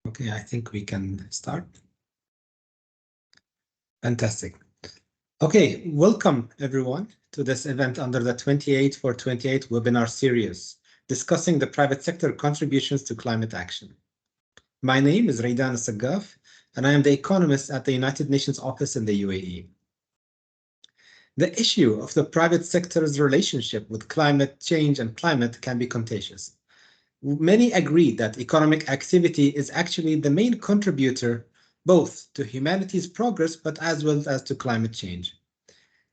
Okay, I think we can start. Fantastic. Okay, welcome everyone to this event under the 28 for 28 webinar series discussing the private sector contributions to climate action. My name is Raidan Sagaf, and I am the economist at the United Nations office in the UAE. The issue of the private sector's relationship with climate change and climate can be contentious. Many agree that economic activity is actually the main contributor both to humanity's progress but as well as to climate change.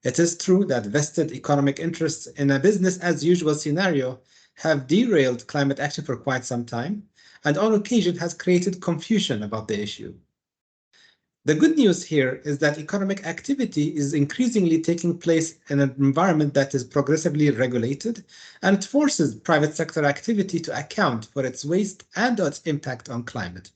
It is true that vested economic interests in a business as usual scenario have derailed climate action for quite some time, and on occasion has created confusion about the issue. The good news here is that economic activity is increasingly taking place in an environment that is progressively regulated, and it forces private sector activity to account for its waste and its impact on climate.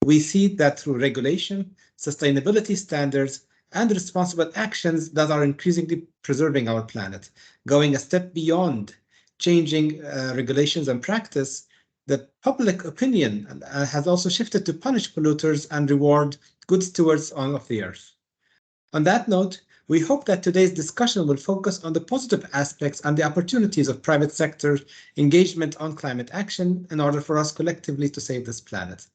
We see that through regulation, sustainability standards, and responsible actions that are increasingly preserving our planet, going a step beyond changing regulations and practice. The public opinion has also shifted to punish polluters and reward good stewards of the earth. On that note, we hope that today's discussion will focus on the positive aspects and the opportunities of private sector engagement on climate action in order for us collectively to save this planet.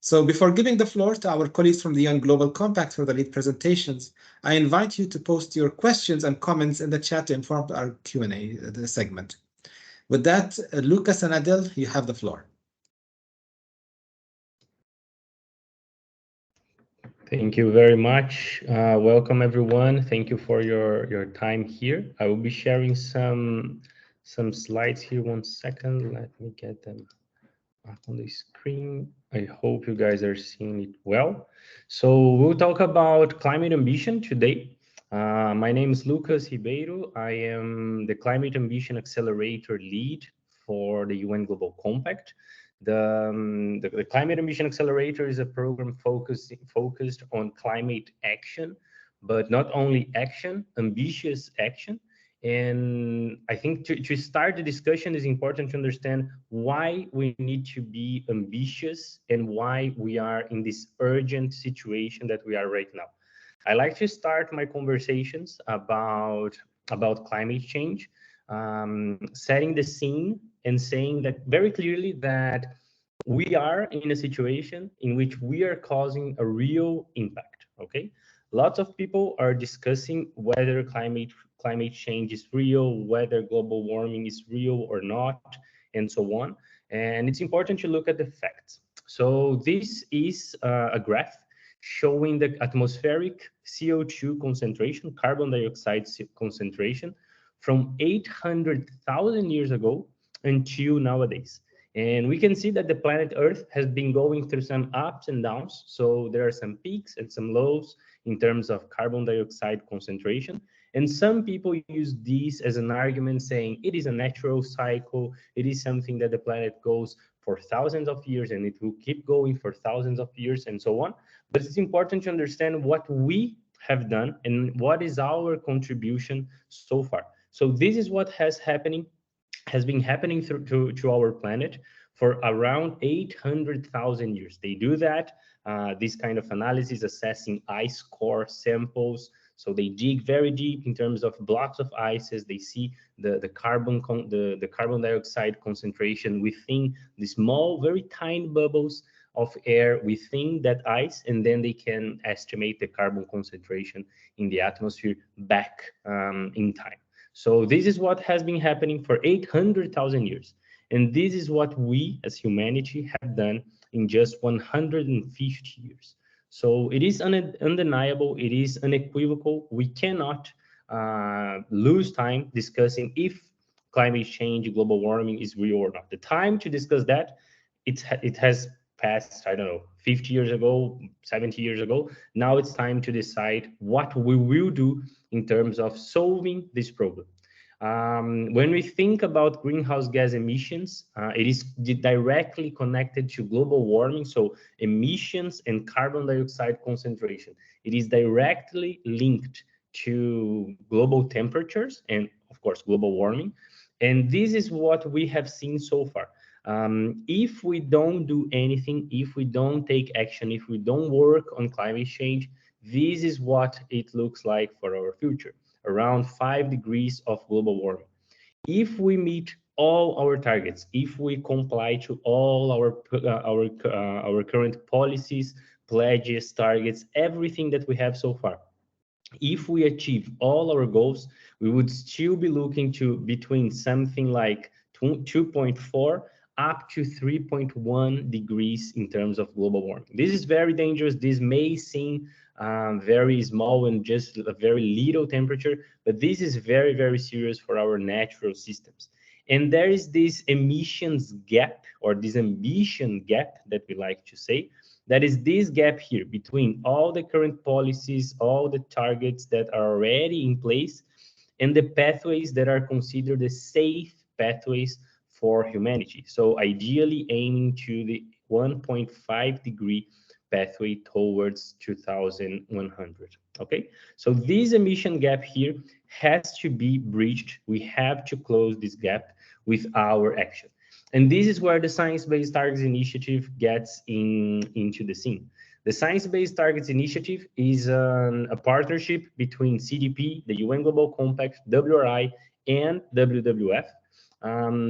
So before giving the floor to our colleagues from the UN Global Compact for the lead presentations, I invite you to post your questions and comments in the chat to inform our Q&A segment. With that, Lucas and Adel, you have the floor. Thank you very much. Welcome everyone. Thank you for your time here. I will be sharing some slides here. 1 second. Let me get them up on the screen. I hope you guys are seeing it well. So we'll talk about climate ambition today. My name is Lucas Ribeiro. I am the Climate Ambition Accelerator lead for the UN Global Compact. The Climate Ambition Accelerator is a program focused on climate action, but not only action, ambitious action. And I think to start the discussion is important to understand why we need to be ambitious and why we are in this urgent situation that we are right now. I like to start my conversations about climate change, setting the scene and saying that very clearly that we are in a situation in which we are causing a real impact. Okay, lots of people are discussing whether climate change is real, whether global warming is real or not, and so on. And it's important to look at the facts. So this is a graph showing the atmospheric CO2 concentration, carbon dioxide concentration from 800,000 years ago until nowadays. And we can see that the planet Earth has been going through some ups and downs. So there are some peaks and some lows in terms of carbon dioxide concentration. And some people use this as an argument saying it is a natural cycle. It is something that the planet goes for thousands of years and it will keep going for thousands of years and so on. But it's important to understand what we have done and what is our contribution so far. So this is what has been happening to our planet for around 800,000 years. They do that, this kind of analysis, assessing ice core samples. So they dig very deep in terms of blocks of ices. They see the carbon dioxide concentration within the small, very tiny bubbles of air within that ice, and then they can estimate the carbon concentration in the atmosphere back in time. So this is what has been happening for 800,000 years. And this is what we as humanity have done in just 150 years. So it is undeniable, it is unequivocal. We cannot lose time discussing if climate change, global warming is real or not. The time to discuss that, it has passed, I don't know, 50 years ago, 70 years ago. Now it's time to decide what we will do in terms of solving this problem. When we think about greenhouse gas emissions, it is directly connected to global warming. So emissions and carbon dioxide concentration, it is directly linked to global temperatures and of course global warming. And this is what we have seen so far. If we don't do anything, if we don't take action, if we don't work on climate change, this is what it looks like for our future, around 5 degrees of global warming. If we meet all our targets, if we comply to all our current policies, pledges, targets, everything that we have so far, if we achieve all our goals, we would still be looking to between something like 2.4 up to 3.1 degrees in terms of global warming. This is very dangerous. This may seem very small and just a very little temperature, but this is very, very serious for our natural systems. And there is this emissions gap, or this ambition gap that we like to say, that is this gap here between all the current policies, all the targets that are already in place, and the pathways that are considered the safe pathways for humanity. So ideally aiming to the 1.5 degree pathway towards 2100. Okay, so this emission gap here has to be breached. We have to close this gap with our action. And this is where the Science-Based Targets Initiative gets into the scene. The Science-Based Targets Initiative is a partnership between CDP, the UN Global Compact, WRI, and WWF.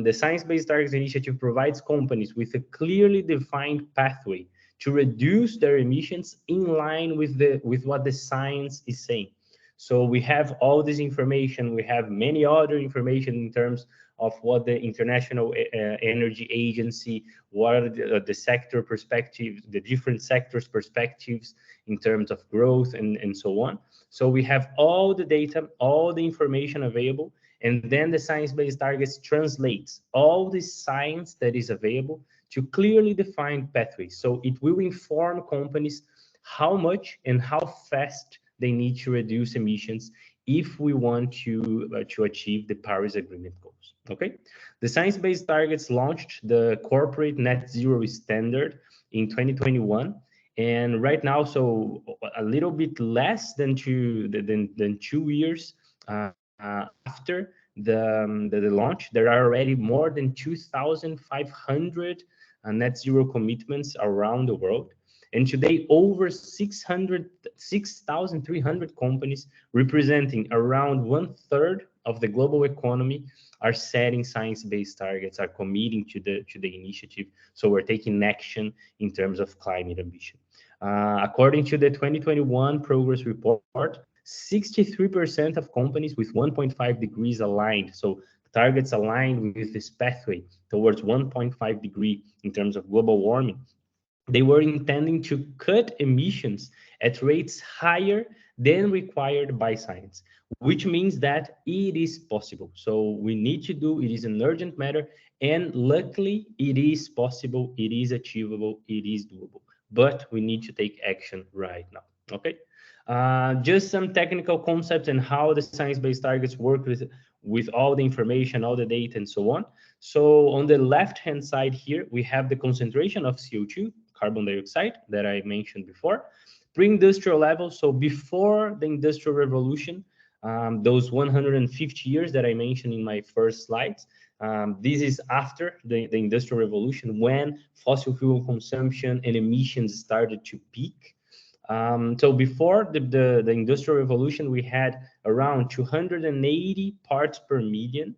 The Science-Based Targets Initiative provides companies with a clearly defined pathway to reduce their emissions in line with what the science is saying. So we have all this information. We have many other information in terms of what the International Energy Agency, what are the sector perspectives, the different sectors perspectives in terms of growth and so on. So we have all the data, all the information available, and then the science-based targets translates all the science that is available to clearly defined pathways. So it will inform companies how much and how fast they need to reduce emissions if we want to achieve the Paris Agreement goals. Okay, the Science-Based Targets launched the corporate net zero standard in 2021, and right now, so a little bit less than 2 years after the launch, there are already more than 2,500 net zero commitments around the world. And today, over 6,300 companies representing around 1/3 of the global economy are setting science-based targets, are committing to the initiative. So we're taking action in terms of climate ambition. According to the 2021 progress report, 63% of companies with 1.5 degrees aligned, so targets aligned with this pathway towards 1.5 degree in terms of global warming, they were intending to cut emissions at rates higher than required by science, which means that it is possible. So we need to do, it is an urgent matter, and luckily it is possible, it is achievable, it is doable, but we need to take action right now, okay? Just some technical concepts and how the science-based targets work with all the information, all the data, and so on. So on the left-hand side here, we have the concentration of CO2, carbon dioxide, that I mentioned before. Pre-industrial level, so before the Industrial Revolution, those 150 years that I mentioned in my first slides, this is after the Industrial Revolution, when fossil fuel consumption and emissions started to peak. So before the Industrial Revolution, we had around 280 parts per million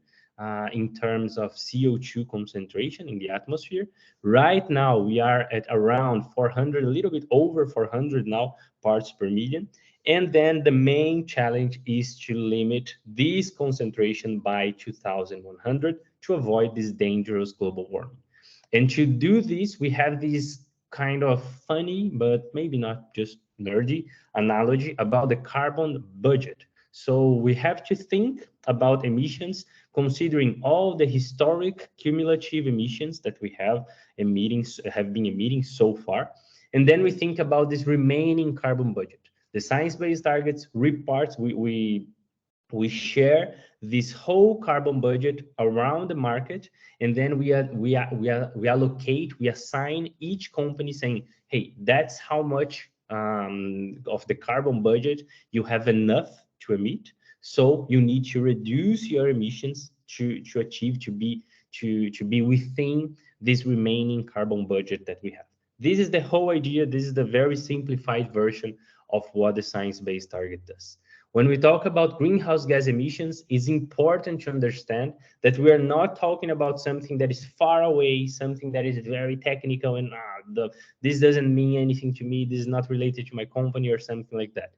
in terms of CO2 concentration in the atmosphere. Right now, we are at around 400, a little bit over 400 now parts per million. And then the main challenge is to limit this concentration by 2100 to avoid this dangerous global warming. And to do this, we have this kind of funny, but maybe not just nerdy analogy about the carbon budget. So we have to think about emissions considering all the historic cumulative emissions that we have been emitting so far. And then we think about this remaining carbon budget. The science-based targets reports, we share this whole carbon budget around the market, and then we allocate, we assign each company saying, hey, that's how much of the carbon budget you have enough to emit. So you need to reduce your emissions to be within this remaining carbon budget that we have. This is the whole idea. This is the very simplified version of what the science-based target does. When we talk about greenhouse gas emissions, it's important to understand that we are not talking about something that is far away, something that is very technical and this doesn't mean anything to me, this is not related to my company or something like that.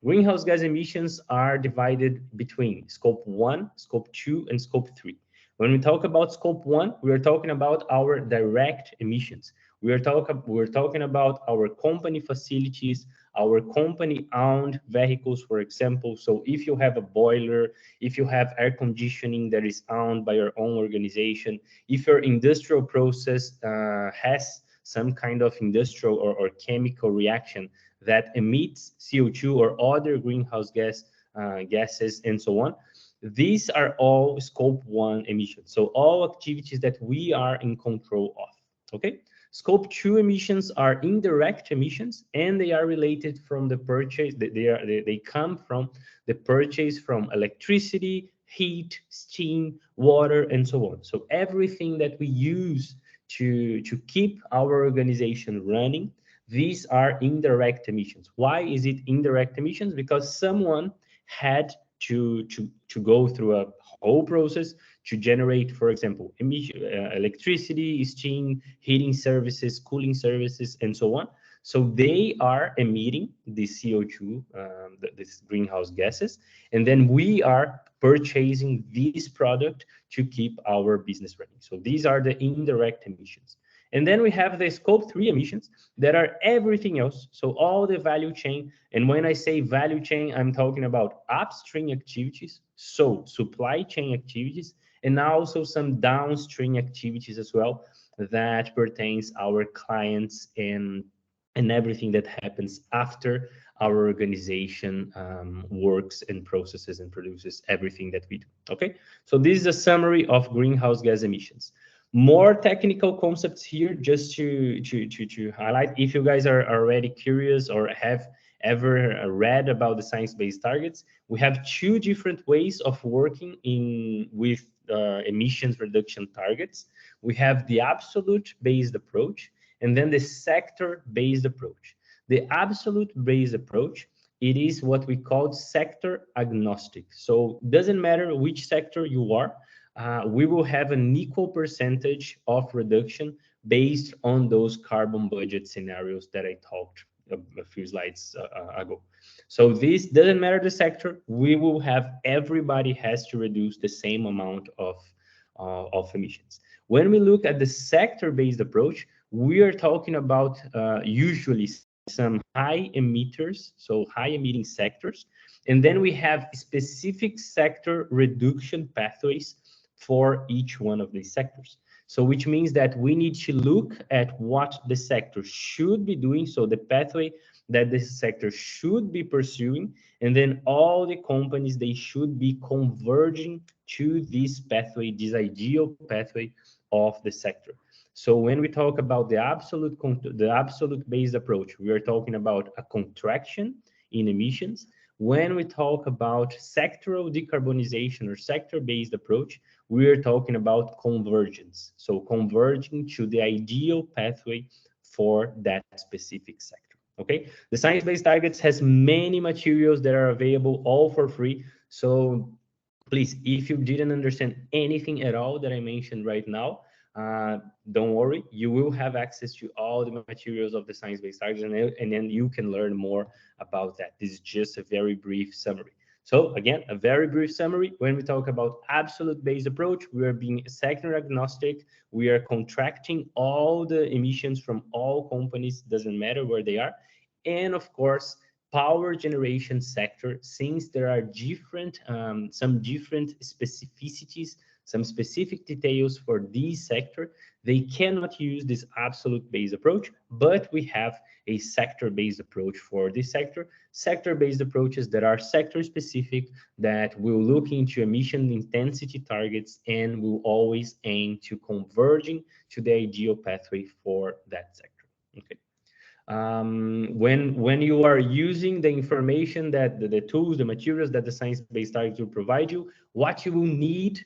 Greenhouse gas emissions are divided between scope 1, scope 2, and scope 3. When we talk about scope 1, we are talking about our direct emissions. We're talking about our company facilities, our company owned vehicles, for example. So if you have a boiler, if you have air conditioning that is owned by your own organization, if your industrial process has some kind of industrial or chemical reaction that emits CO2 or other greenhouse gases and so on, these are all scope 1 emissions. So all activities that we are in control of. Okay. Scope 2 emissions are indirect emissions, and they are related from the purchase. They come from the purchase from electricity, heat, steam, water, and so on. So everything that we use to keep our organization running, these are indirect emissions. Why is it indirect emissions? Because someone had to go through a whole process to generate, for example, electricity, steam, heating services, cooling services, and so on. So they are emitting the CO2, these greenhouse gases, and then we are purchasing this product to keep our business running. So these are the indirect emissions. And then we have the scope 3 emissions that are everything else. So all the value chain. And when I say value chain, I'm talking about upstream activities, so supply chain activities, and also some downstream activities as well that pertains our clients and everything that happens after our organization works and processes and produces everything that we do. Okay, so this is a summary of greenhouse gas emissions. More technical concepts here, just to highlight. If you guys are already curious or have ever read about the science-based targets, we have two different ways of working in with emissions reduction targets. We have the absolute based approach and then the sector based approach. The absolute based approach, it is what we call sector agnostic. So it doesn't matter which sector you are, we will have an equal percentage of reduction based on those carbon budget scenarios that I talked a few slides ago. So this doesn't matter the sector, we will have, everybody has to reduce the same amount of emissions. When we look at the sector-based approach, we are talking about usually some high emitters, so high emitting sectors, and then we have specific sector reduction pathways for each one of these sectors. So which means that we need to look at what the sector should be doing, so the pathway that this sector should be pursuing, and then all the companies, they should be converging to this pathway, this ideal pathway of the sector. So when we talk about the absolute based approach, we are talking about a contraction in emissions. When we talk about sectoral decarbonization or sector-based approach, we are talking about convergence. So converging to the ideal pathway for that specific sector. Okay, the science-based targets has many materials that are available all for free. So please, if you didn't understand anything at all that I mentioned right now, don't worry, you will have access to all the materials of the science-based targets, and then you can learn more about that. This is just a very brief summary. So again, a very brief summary. When we talk about absolute based approach, we are being sector agnostic. We are contracting all the emissions from all companies, doesn't matter where they are. And of course, power generation sector, since there are some different specificities, some specific details for this sector, they cannot use this absolute based approach, but we have a sector based approach for this sector. Sector based approaches that are sector specific, that will look into emission intensity targets and will always aim to converging to the ideal pathway for that sector. Okay. When you are using the information that the tools, the materials that the science-based targets will provide you, what you will need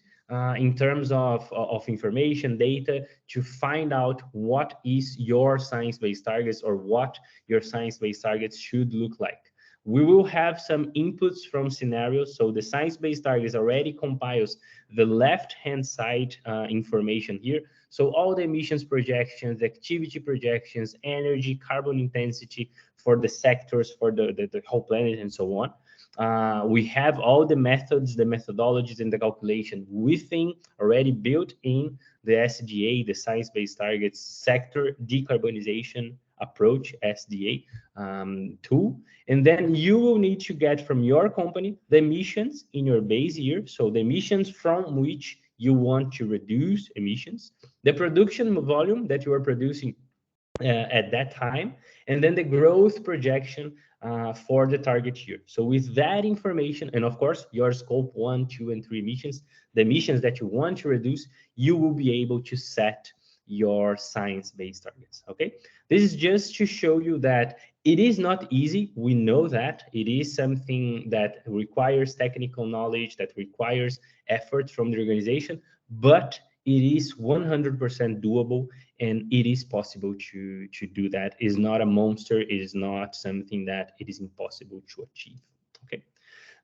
in terms of information, data, to find out what is your science-based targets or what your science-based targets should look like. We will have some inputs from scenarios. So the science-based targets already compiles the left-hand side information here. So all the emissions projections, the activity projections, energy, carbon intensity for the sectors, for the whole planet, and so on. We have all the methods, the methodologies, and the calculation within already built in the SDA, the Science-Based Targets Sector Decarbonization Approach, SDA tool. And then you will need to get from your company the emissions in your base year, so the emissions from which you want to reduce emissions, the production volume that you are producing at that time, and then the growth projection for the target year. So with that information, and of course, your scope 1, 2, and 3 emissions, the emissions that you want to reduce, you will be able to set your science-based targets, okay? This is just to show you that it is not easy. We know that. It is something that requires technical knowledge, that requires effort from the organization, but it is 100% doable, and it is possible to do that. It is not a monster. It is not something that it is impossible to achieve. Okay,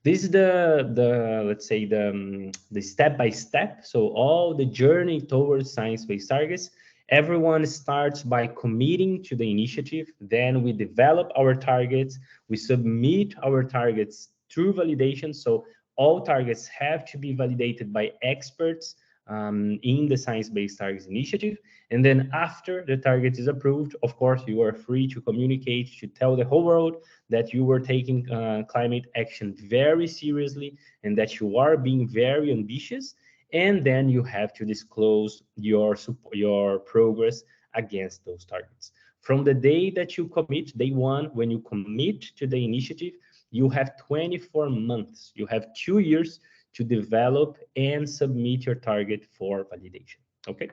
this is the let's say the step by step. So all the journey towards science-based targets. Everyone starts by committing to the initiative. Then we develop our targets. We submit our targets through validation. So all targets have to be validated by experts in the Science-Based Targets Initiative. And then after the target is approved, of course, you are free to communicate, to tell the whole world that you were taking climate action very seriously and that you are being very ambitious. And then you have to disclose your progress against those targets. From the day that you commit, day one, when you commit to the initiative, you have 24 months. You have 2 years to develop and submit your target for validation. Okay.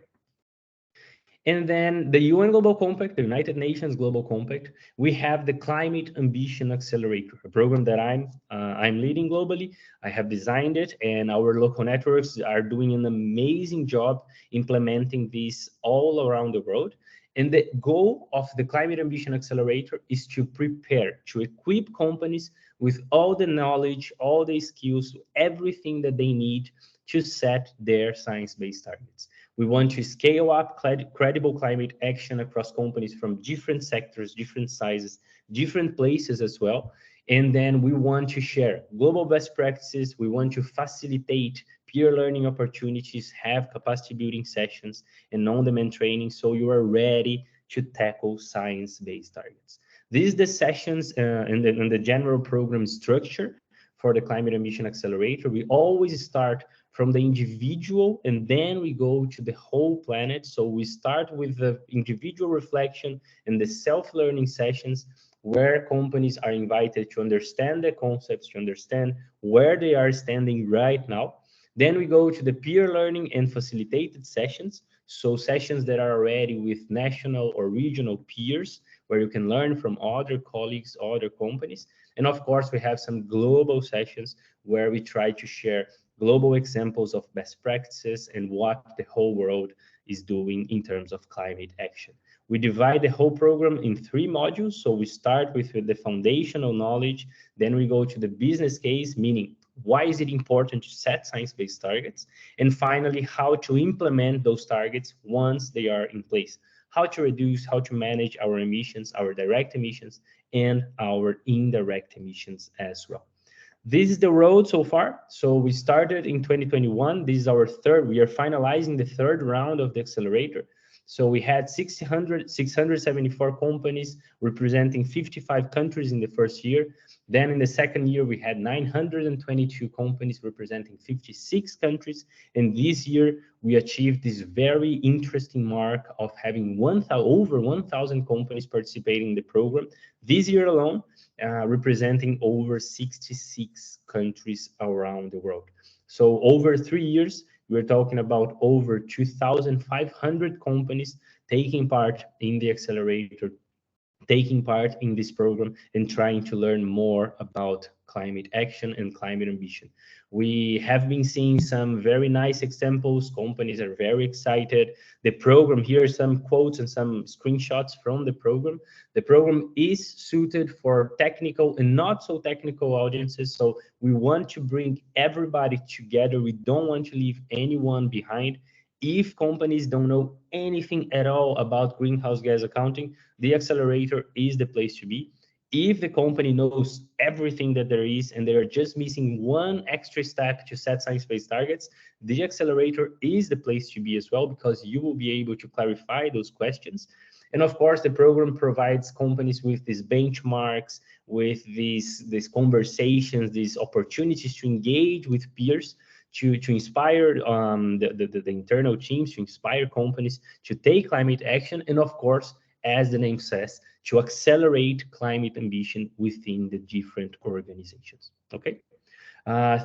And then the UN Global Compact, the United Nations Global Compact, we have the Climate Ambition Accelerator, a program that I'm leading globally. I have designed it, and our local networks are doing an amazing job implementing this all around the world. And the goal of the Climate Ambition Accelerator is to prepare, to equip companies with all the knowledge, all the skills, everything that they need to set their science-based targets. We want to scale up credible climate action across companies from different sectors, different sizes, different places as well. And then we want to share global best practices. We want to facilitate peer learning opportunities, have capacity building sessions and on-demand training so you are ready to tackle science-based targets. These are the sessions and the general program structure for the Climate Ambition Accelerator. We always start from the individual and then we go to the whole planet. So we start with the individual reflection and the self-learning sessions where companies are invited to understand the concepts, to understand where they are standing right now. Then we go to the peer learning and facilitated sessions. So sessions that are already with national or regional peers, where you can learn from other colleagues, other companies. And of course, we have some global sessions where we try to share global examples of best practices and what the whole world is doing in terms of climate action. We divide the whole program in 3 modules. So we start with the foundational knowledge, then we go to the business case, meaning why is it important to set science-based targets? And finally, how to implement those targets once they are in place. How to reduce, how to manage our emissions, our direct emissions, and our indirect emissions as well. This is the road so far. So we started in 2021. This is our we are finalizing the 3rd round of the accelerator. So we had 674 companies representing 55 countries in the first year. Then in the 2nd year, we had 922 companies representing 56 countries. And this year, we achieved this very interesting mark of having over 1,000 companies participating in the program. This year alone, representing over 66 countries around the world. So over 3 years, we're talking about over 2,500 companies taking part in the accelerator taking part in this program and trying to learn more about climate action and climate ambition. We have been seeing some very nice examples. Companies are very excited. The program, here are some quotes and some screenshots from the program. The program is suited for technical and not so technical audiences. So we want to bring everybody together. We don't want to leave anyone behind. If companies don't know anything at all about greenhouse gas accounting, the accelerator is the place to be. If the company knows everything that there is and they're just missing one extra step to set science-based targets, the accelerator is the place to be as well, because you will be able to clarify those questions. And of course, the program provides companies with these benchmarks, with these conversations, these opportunities to engage with peers, to inspire the internal teams, to inspire companies to take climate action, and of course, as the name says, to accelerate climate ambition within the different organizations. Okay.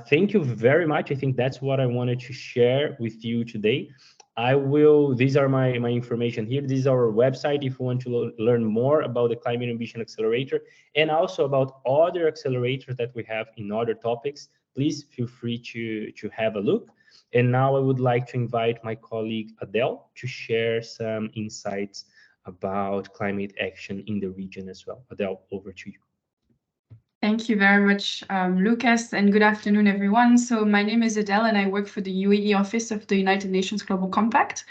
Thank you very much. I think that's what I wanted to share with you today. These are my information here. This is our website if you want to learn more about the Climate Ambition Accelerator and also about other accelerators that we have in other topics. Please feel free to have a look. And now I would like to invite my colleague Adele to share some insights about climate action in the region as well. Adele, over to you. Thank you very much, Lucas, and good afternoon, everyone. So my name is Adele, and I work for the UAE office of the United Nations Global Compact.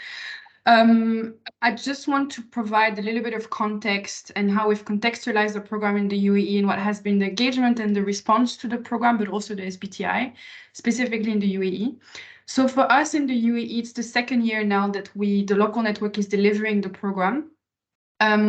I just want to provide a little bit of context and how we've contextualized the program in the UAE and what has been the engagement and the response to the program, but also the SBTI, specifically in the UAE. So for us in the UAE, it's the second year now that the local network is delivering the program.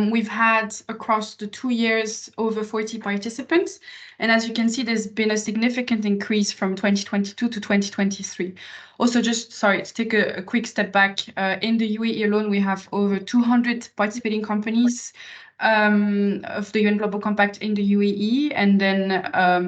We've had across the 2 years over 40 participants. And as you can see, there's been a significant increase from 2022 to 2023. Also, to take a quick step back, in the UAE alone, we have over 200 participating companies of the UN Global Compact in the UAE, and then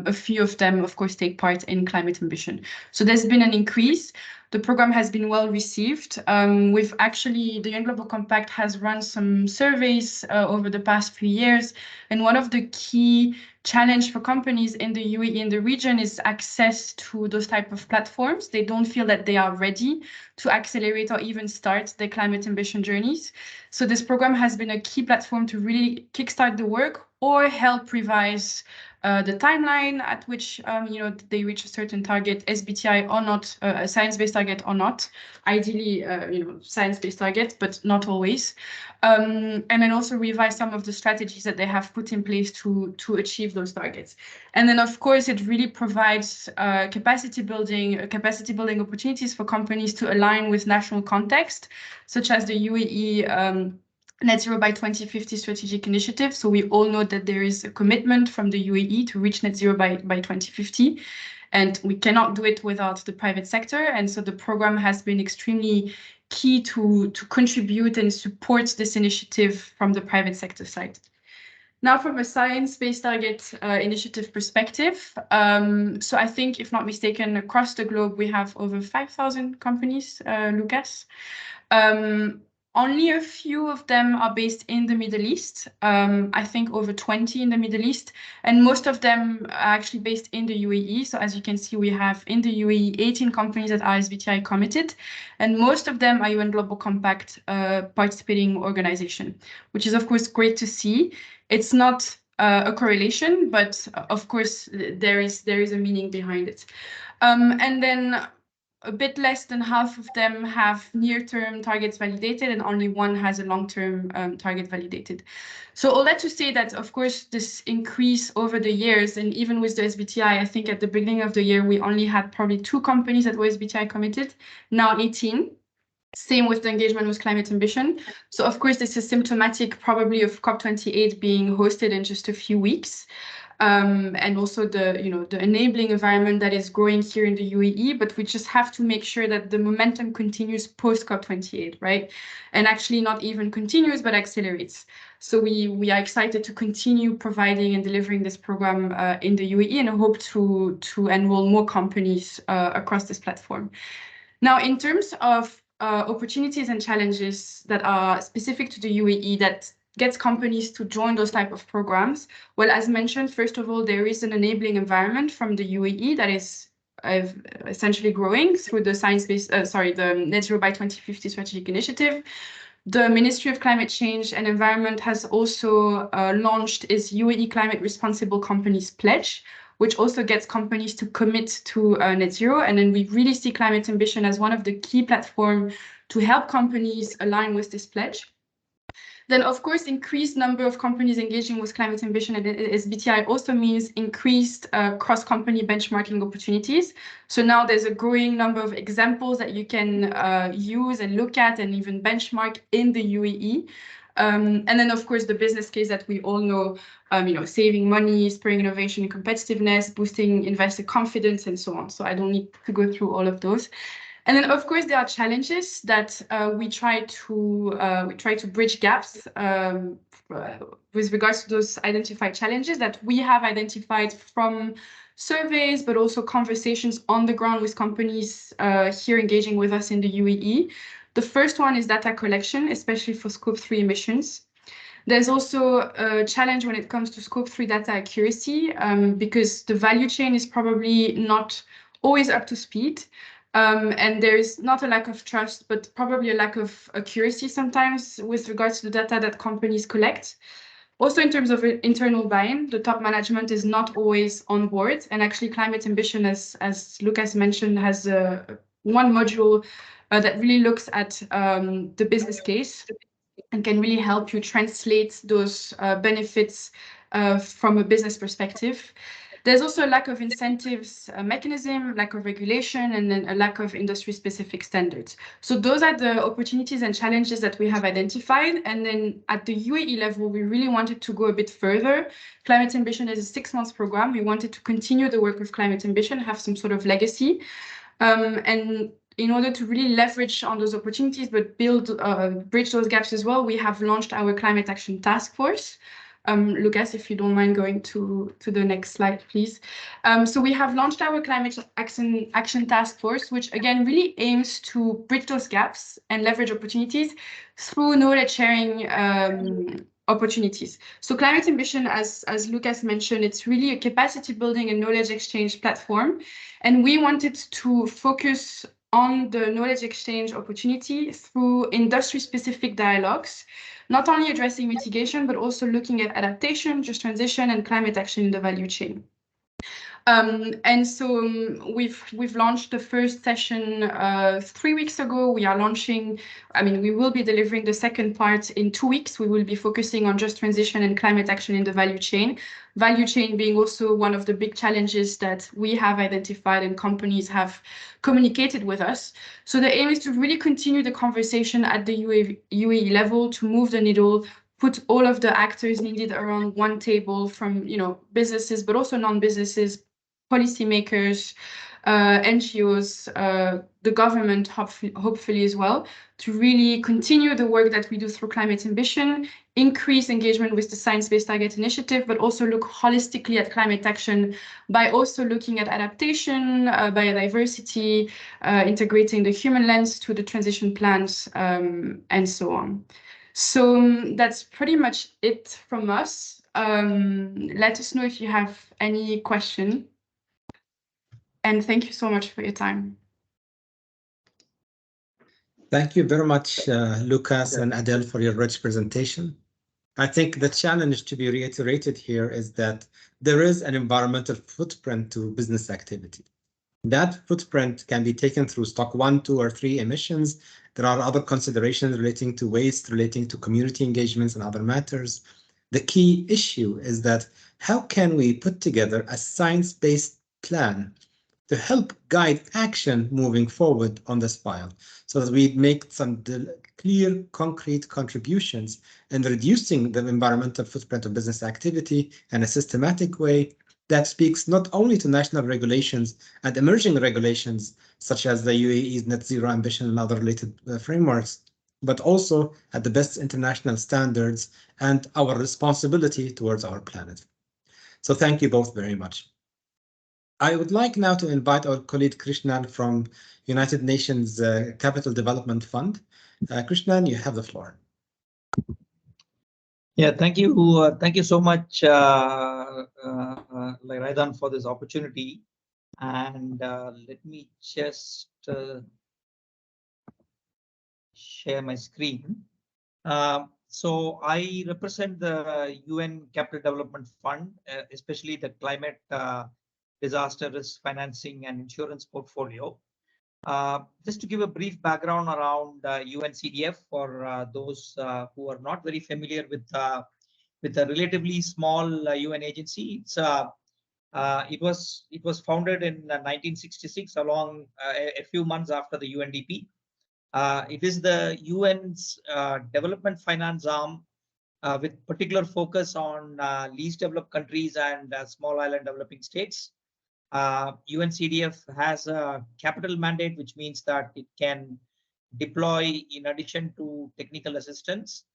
a few of them, of course, take part in climate ambition. So there's been an increase. The program has been well received. The UN Global Compact has run some surveys over the past few years, and one of the key challenge for companies in the UAE in the region is access to those type of platforms. They don't feel that they are ready to accelerate or even start their climate ambition journeys. So this program has been a key platform to really kickstart the work or help revise the timeline at which they reach a certain target, SBTI or not, a science-based target or not. Ideally, science-based target, but not always. And then also revise some of the strategies that they have put in place to achieve those targets. And then, of course, it really provides capacity building opportunities for companies to align with national context, such as the UAE Net Zero by 2050 strategic initiative. So we all know that there is a commitment from the UAE to reach net zero by 2050. And we cannot do it without the private sector. And so the program has been extremely key to contribute and support this initiative from the private sector side. Now, from a science-based target initiative perspective, so I think, if not mistaken, across the globe, we have over 5,000 companies, Lucas. Only a few of them are based in the Middle East. I think over 20 in the Middle East, and most of them are actually based in the UAE. So as you can see, we have in the UAE 18 companies that are SBTI committed, and most of them are UN Global Compact participating organization, which is of course great to see. It's not a correlation, but of course there is a meaning behind it. And then a bit less than half of them have near-term targets validated, and only one has a long-term target validated. So all that to say that, of course, this increase over the years, and even with the SBTI, I think at the beginning of the year, we only had probably 2 companies that were SBTI committed, now 18. Same with the engagement with climate ambition. So of course, this is symptomatic probably of COP28 being hosted in just a few weeks. And also the enabling environment that is growing here in the UAE, but we just have to make sure that the momentum continues post COP28, right? And actually not even continues, but accelerates. So we are excited to continue providing and delivering this program in the UAE, and I hope to enroll more companies across this platform. Now, in terms of opportunities and challenges that are specific to the UAE that gets companies to join those type of programs? Well, as mentioned, first of all, there is an enabling environment from the UAE that is essentially growing through the the Net Zero by 2050 strategic initiative. The Ministry of Climate Change and Environment has also launched its UAE Climate Responsible Companies Pledge, which also gets companies to commit to net zero. And then we really see climate ambition as one of the key platforms to help companies align with this pledge. Then, of course, increased number of companies engaging with climate ambition and SBTi also means increased cross-company benchmarking opportunities. So now there's a growing number of examples that you can use and look at and even benchmark in the UAE. And then, of course, the business case that we all know, saving money, spurring innovation and competitiveness, boosting investor confidence, and so on. So I don't need to go through all of those. And then, of course, there are challenges that we try to bridge gaps with regards to those identified challenges that we have identified from surveys, but also conversations on the ground with companies here engaging with us in the UAE. The first one is data collection, especially for Scope 3 emissions. There's also a challenge when it comes to Scope 3 data accuracy, because the value chain is probably not always up to speed. And there is not a lack of trust, but probably a lack of accuracy sometimes with regards to the data that companies collect. Also, in terms of internal buy-in, the top management is not always on board. And actually, climate ambition, as Lucas mentioned, has one module that really looks at the business case and can really help you translate those benefits from a business perspective. There's also a lack of incentives mechanism, lack of regulation, and then a lack of industry-specific standards. So those are the opportunities and challenges that we have identified. And then at the UAE level, we really wanted to go a bit further. Climate Ambition is a 6-month program. We wanted to continue the work of Climate Ambition, have some sort of legacy. And in order to really leverage on those opportunities, but bridge those gaps as well, we have launched our Climate Action Task Force. Lucas, if you don't mind going to the next slide, please. So we have launched our Climate Action Task Force, which again really aims to bridge those gaps and leverage opportunities through knowledge sharing opportunities. So Climate Ambition, as Lucas mentioned, it's really a capacity building and knowledge exchange platform. And we wanted to focus on the knowledge exchange opportunity through industry-specific dialogues, not only addressing mitigation, but also looking at adaptation, just transition, and climate action in the value chain. And so we've launched the first session 3 weeks ago. We are launching, we will be delivering the second part in 2 weeks. We will be focusing on just transition and climate action in the value chain. Value chain being also one of the big challenges that we have identified and companies have communicated with us. So the aim is to really continue the conversation at the UAE level to move the needle, put all of the actors needed around one table from businesses, but also non-businesses, policymakers, NGOs, the government, hopefully as well, to really continue the work that we do through Climate Ambition, increase engagement with the Science Based Target Initiative, but also look holistically at climate action by also looking at adaptation, biodiversity, integrating the human lens to the transition plans, and so on. So that's pretty much it from us. Let us know if you have any question. And thank you so much for your time. Thank you very much, Lucas and Adele, for your rich presentation. I think the challenge to be reiterated here is that there is an environmental footprint to business activity. That footprint can be taken through stock 1, 2, or 3 emissions. There are other considerations relating to waste, relating to community engagements and other matters. The key issue is that how can we put together a science-based plan to help guide action moving forward on this file so that we make some clear, concrete contributions in reducing the environmental footprint of business activity in a systematic way that speaks not only to national regulations and emerging regulations, such as the UAE's net zero ambition and other related frameworks, but also at the best international standards and our responsibility towards our planet. So thank you both very much. I would like now to invite our colleague Krishnan from United Nations Capital Development Fund. Krishnan, you have the floor. Yeah, thank you so much, Raidan, for this opportunity. And let me just share my screen. So I represent the UN Capital Development Fund, especially the climate disaster risk financing and insurance portfolio. Just to give a brief background around UNCDF for those who are not very familiar with a relatively small UN agency. It was founded in 1966, along a few months after the UNDP. It is the UN's development finance arm with particular focus on least developed countries and small island developing states. UNCDF has a capital mandate, which means that it can deploy, in addition to technical assistance,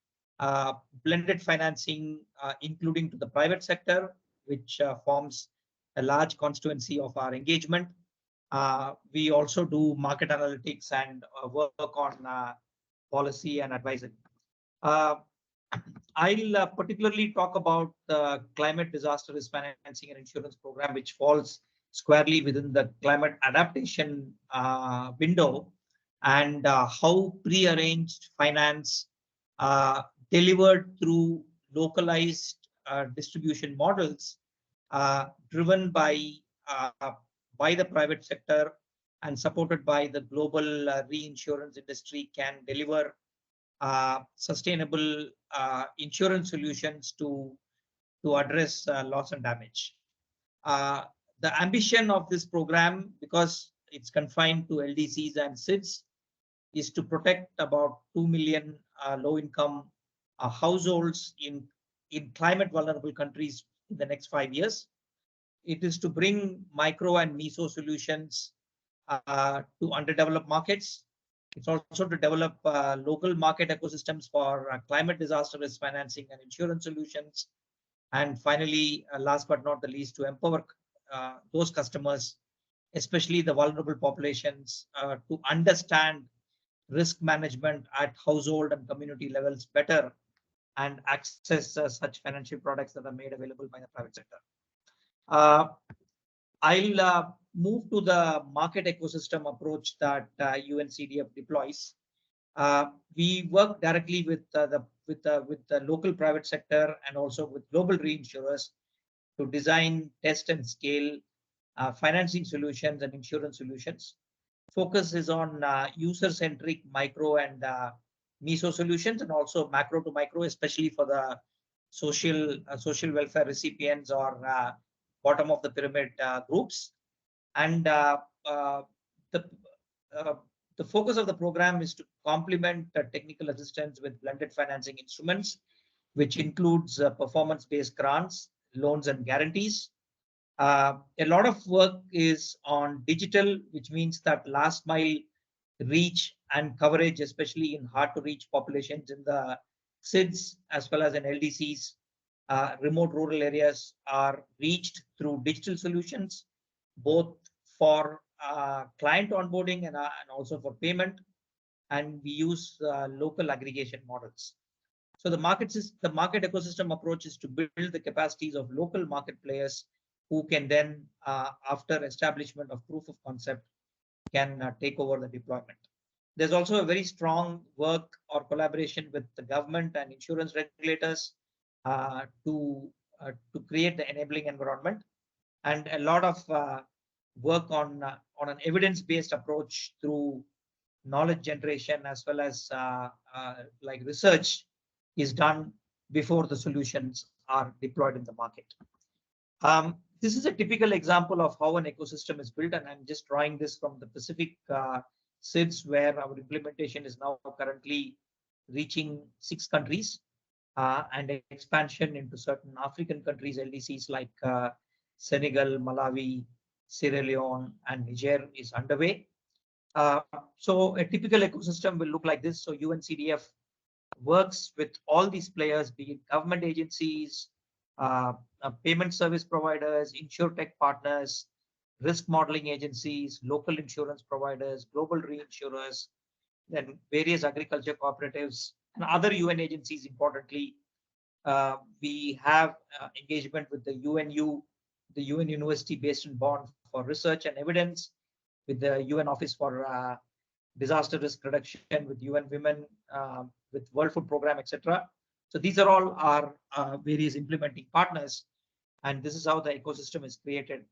blended financing, including to the private sector, which forms a large constituency of our engagement. We also do market analytics and work on policy and advisory. Uh, I'll particularly talk about the climate disaster risk financing and insurance program, which falls squarely within the climate adaptation window, and how pre-arranged finance uh, delivered through localized distribution models driven by the private sector and supported by the global reinsurance industry can deliver sustainable insurance solutions to address loss and damage. Uh, the ambition of this program, because it's confined to LDCs and SIDS, is to protect about 2 million low-income households in climate vulnerable countries in the next 5 years. It is to bring micro and meso solutions to underdeveloped markets. It's also to develop local market ecosystems for climate disaster risk financing and insurance solutions. And finally, last but not the least, to empower those customers, especially the vulnerable populations, to understand risk management at household and community levels better and access such financial products that are made available by the private sector. Uh, I'll move to the market ecosystem approach that UNCDF deploys. We work directly with the local private sector and also with global reinsurers to design, test, and scale financing solutions and insurance solutions. Focus is on user-centric micro and meso solutions, and also macro to micro, especially for the social welfare recipients or bottom of the pyramid groups. And the uh, the focus of the program is to complement technical assistance with blended financing instruments, which includes performance-based grants, loans, and guarantees. A lot of work is on digital, which means that last mile reach and coverage, especially in hard to reach populations in the SIDS as well as in LDCs, remote rural areas are reached through digital solutions, both for client onboarding and also for payment. And we use local aggregation models. So the market ecosystem approach is to build the capacities of local market players who can then, after establishment of proof of concept, can take over the deployment. There's also a very strong work or collaboration with the government and insurance regulators to create the enabling environment, and a lot of work on an evidence-based approach through knowledge generation as well as like research is done before the solutions are deployed in the market. This is a typical example of how an ecosystem is built, and I'm just drawing this from the Pacific SIDS, where our implementation is now currently reaching 6 countries, and expansion into certain African countries, LDCs like Senegal, Malawi, Sierra Leone, and Niger is underway. So a typical ecosystem will look like this. So UNCDF works with all these players, be it government agencies, payment service providers, insurtech partners, risk modeling agencies, local insurance providers, global reinsurers, then various agriculture cooperatives, and other UN agencies, importantly, We have engagement with the UNU, the UN University based in Bonn for research and evidence, with the UN Office for Disaster Risk Reduction, with UN Women, with World Food Program, etc. So these are all our various implementing partners, and this is how the ecosystem is created.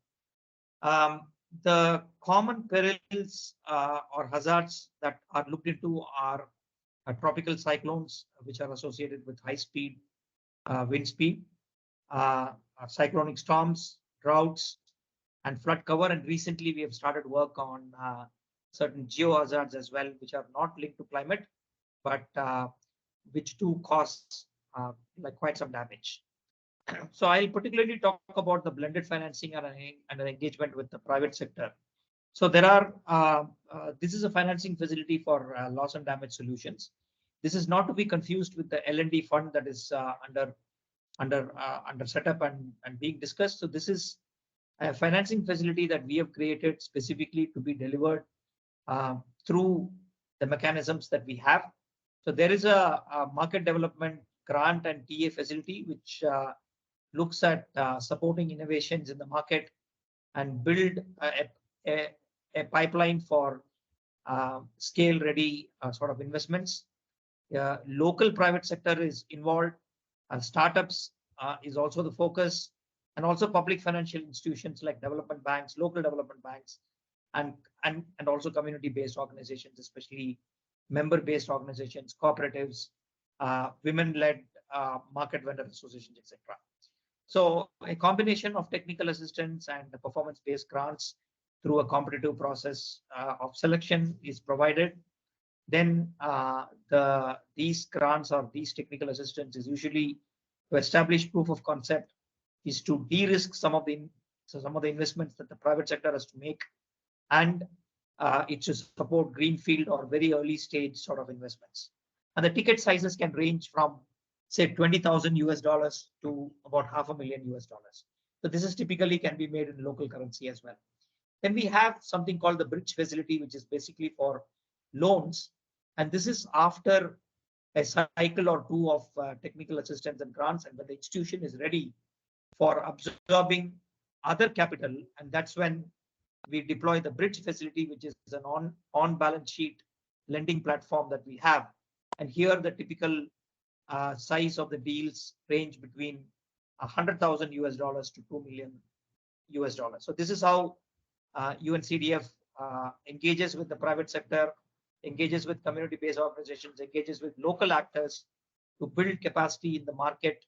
The common perils or hazards that are looked into are tropical cyclones, which are associated with high speed wind speed, cyclonic storms, droughts, and flood cover. And recently we have started work on certain geohazards as well, which are not linked to climate, but which do cause like quite some damage. So I'll particularly talk about the blended financing and an engagement with the private sector. So there are, this is a financing facility for loss and damage solutions. This is not to be confused with the L&D fund that is under setup and being discussed. So this is a financing facility that we have created specifically to be delivered through the mechanisms that we have. So there is a market development grant and TA facility, which looks at supporting innovations in the market and build a pipeline for scale ready sort of investments. Local private sector is involved. Startups is also the focus, and also public financial institutions like development banks, local development banks, and also community-based organizations, especially member-based organizations, cooperatives, women-led market vendor associations, etc. So a combination of technical assistance and the performance-based grants through a competitive process of selection is provided. Then these grants or these technical assistance is usually to establish proof of concept, is to de-risk some of the investments that the private sector has to make, and it should support greenfield or very early stage sort of investments. And the ticket sizes can range from say $20,000 to about $500,000. So this is typically can be made in local currency as well. Then we have something called the bridge facility, which is basically for loans. And this is after a cycle or two of technical assistance and grants, and when the institution is ready for absorbing other capital, and that's when we deploy the bridge facility, which is an on balance sheet lending platform that we have. And here the typical size of the deals range between $100,000 to $2 million. So this is how UNCDF engages with the private sector, engages with community-based organizations, engages with local actors to build capacity in the market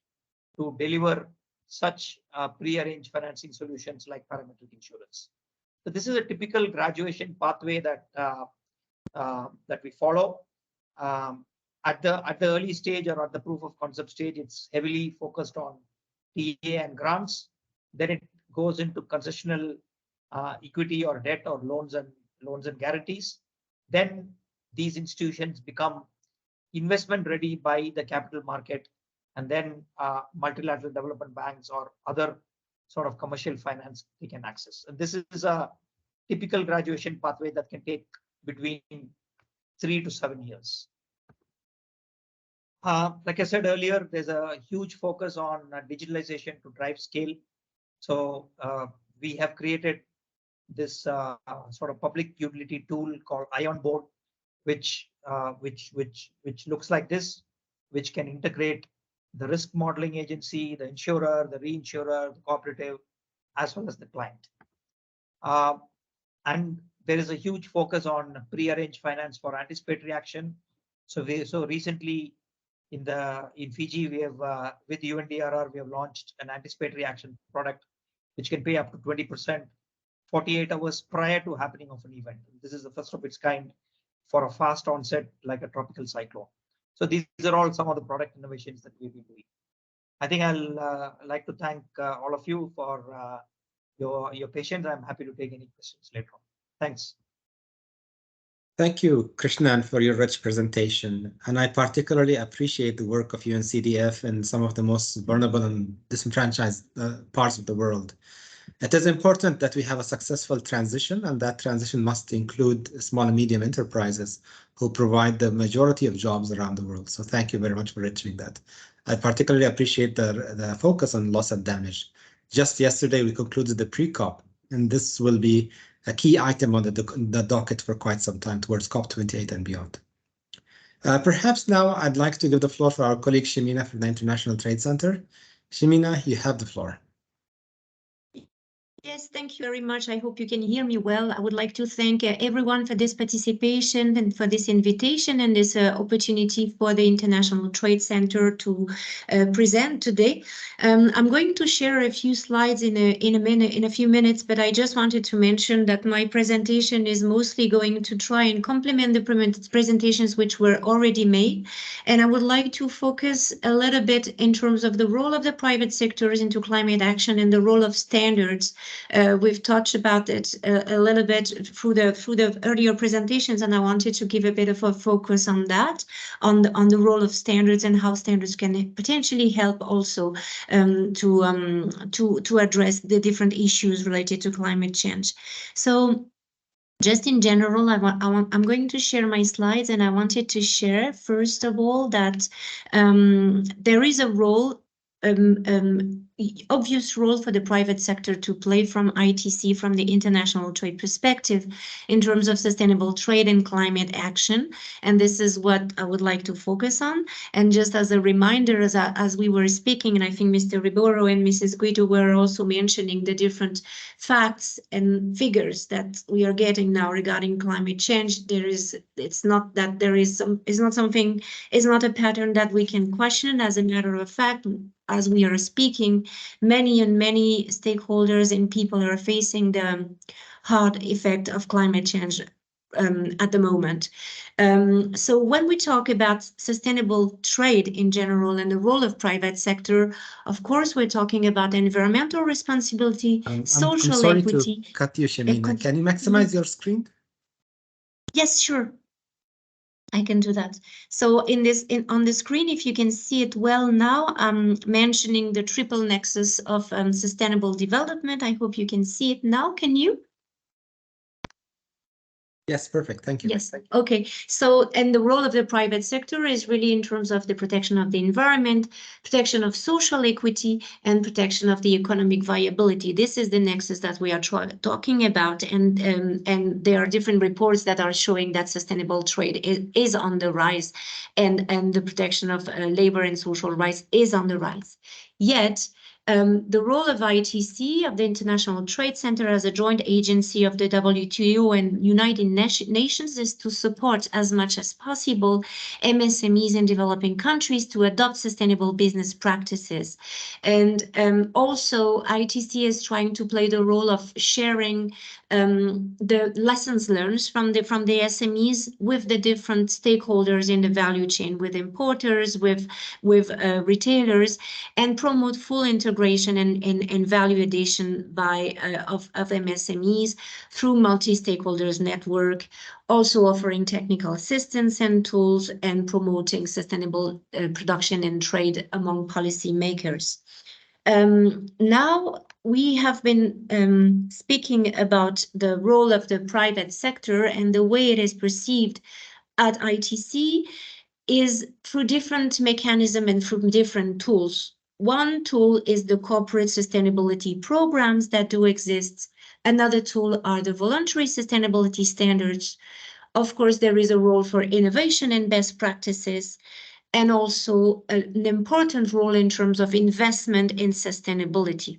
to deliver such pre-arranged financing solutions like parametric insurance. So this is a typical graduation pathway that that we follow. At the early stage or at the proof of concept stage, it's heavily focused on TA and grants. Then it goes into concessional equity or debt or loans and guarantees. Then these institutions become investment ready by the capital market, and then multilateral development banks or other sort of commercial finance they can access. And this is a typical graduation pathway that can take between 3 to 7 years. Like I said earlier, there's a huge focus on digitalization to drive scale. So we have created this sort of public utility tool called Ion Board, which looks like this, which can integrate the risk modeling agency, the insurer, the reinsurer, the cooperative, as well as the client. And there is a huge focus on pre-arranged finance for anticipatory action. So recently in Fiji, we have with UNDRR, we have launched an anticipatory action product, which can pay up to 20%, 48 hours prior to happening of an event. This is the first of its kind for a fast onset like a tropical cyclone. So these are all some of the product innovations that we've been doing. I think I'll like to thank all of you for your patience. I'm happy to take any questions later on. Thanks. Thank you, Krishnan, for your rich presentation. And I particularly appreciate the work of UNCDF in some of the most vulnerable and disenfranchised parts of the world. It is important that we have a successful transition, and that transition must include small and medium enterprises who provide the majority of jobs around the world. So thank you very much for mentioning that. I particularly appreciate the focus on loss and damage. Just yesterday, we concluded the pre-COP, and this will be a key item on the docket for quite some time towards COP28 and beyond. Perhaps now I'd like to give the floor for our colleague Shemina from the International Trade Center. Shemina, you have the floor. Yes, thank you very much. I hope you can hear me well. I would like to thank everyone for this participation and for this invitation and this opportunity for the International Trade Center to present today. I'm going to share a few slides in a few minutes, but I just wanted to mention that my presentation is mostly going to try and complement the presentations which were already made. And I would like to focus a little bit in terms of the role of the private sectors into climate action and the role of standards. We've touched about it a little bit through the earlier presentations, and I wanted to give a bit of a focus on that, on the role of standards and how standards can potentially help also to address the different issues related to climate change. So just in general, I'm going to share my slides, and I wanted to share, first of all, that there is a role, obvious role for the private sector to play from ITC, from the international trade perspective, in terms of sustainable trade and climate action. And this is what I would like to focus on. And just as a reminder, as we were speaking, and I think Mr. Riboro and Mrs. Guido were also mentioning the different facts and figures that we are getting now regarding climate change. It's not a pattern that we can question. As a matter of fact, as we are speaking, many stakeholders and people are facing the hard effect of climate change at the moment. So when we talk about sustainable trade in general and the role of private sector, of course, we're talking about environmental responsibility, social I'm sorry equity. to cut you, Shemina. Can you maximize your screen? Yes, sure. I can do that. So on the screen, if you can see it well now, I'm mentioning the triple nexus of sustainable development. I hope you can see it now. Can you? Yes, perfect. Thank you. Yes. Okay. So, and the role of the private sector is really in terms of the protection of the environment, protection of social equity, and protection of the economic viability. This is the nexus that we are talking about, and there are different reports that are showing that sustainable trade is on the rise, and the protection of labor and social rights is on the rise. Yet, the role of ITC, of the International Trade Center, as a joint agency of the WTO and United Nations, is to support as much as possible MSMEs in developing countries to adopt sustainable business practices. And also ITC is trying to play the role of sharing the lessons learned from the SMEs with the different stakeholders in the value chain, with importers, with retailers, and promote full integration and value addition of MSMEs through multi-stakeholders network, also offering technical assistance and tools, and promoting sustainable production and trade among policymakers. Now we have been speaking about the role of the private sector, and the way it is perceived at ITC is through different mechanisms and from different tools. One tool is the corporate sustainability programs that do exist. Another tool are the voluntary sustainability standards. Of course, there is a role for innovation and best practices, and also an important role in terms of investment in sustainability.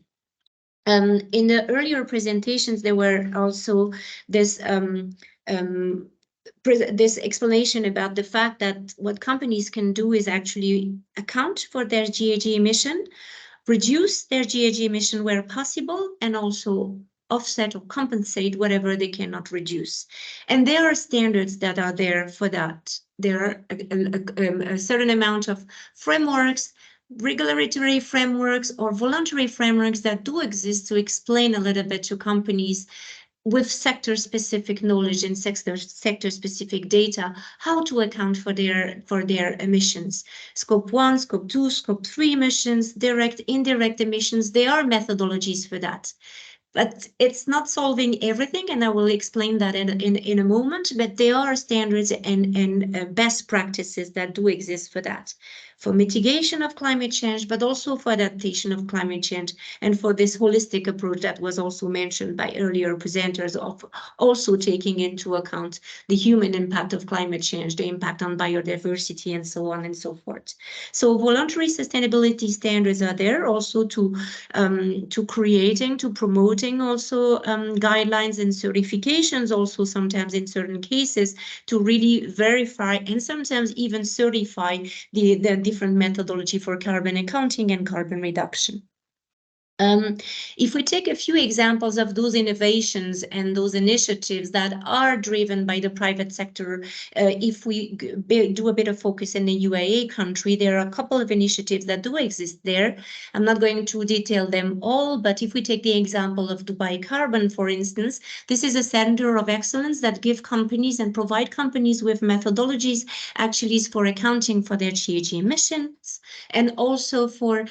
In the earlier presentations, there were also this explanation about the fact that what companies can do is actually account for their GHG emission, reduce their GHG emission where possible, and also offset or compensate whatever they cannot reduce. And there are standards that are there for that. There are a certain amount of frameworks, regulatory frameworks, or voluntary frameworks that do exist to explain a little bit to companies with sector-specific knowledge and sector-specific data, how to account for their emissions. Scope 1, Scope 2, Scope 3 emissions, direct, indirect emissions, there are methodologies for that. But it's not solving everything, and I will explain that in a moment. But there are standards and best practices that do exist for that, for mitigation of climate change, but also for adaptation of climate change, and for this holistic approach that was also mentioned by earlier presenters, of also taking into account the human impact of climate change, the impact on biodiversity, and so on and so forth. So voluntary sustainability standards are there also to creating, to promoting also guidelines and certifications, also sometimes in certain cases, to really verify and sometimes even certify the different methodology for carbon accounting and carbon reduction. If we take a few examples of those innovations and those initiatives that are driven by the private sector, if we do a bit of focus in the UAE country, there are a couple of initiatives that do exist there. I'm not going to detail them all, but if we take the example of Dubai Carbon, for instance, this is a center of excellence that give companies and provide companies with methodologies actually for accounting for their GHG emissions, and also for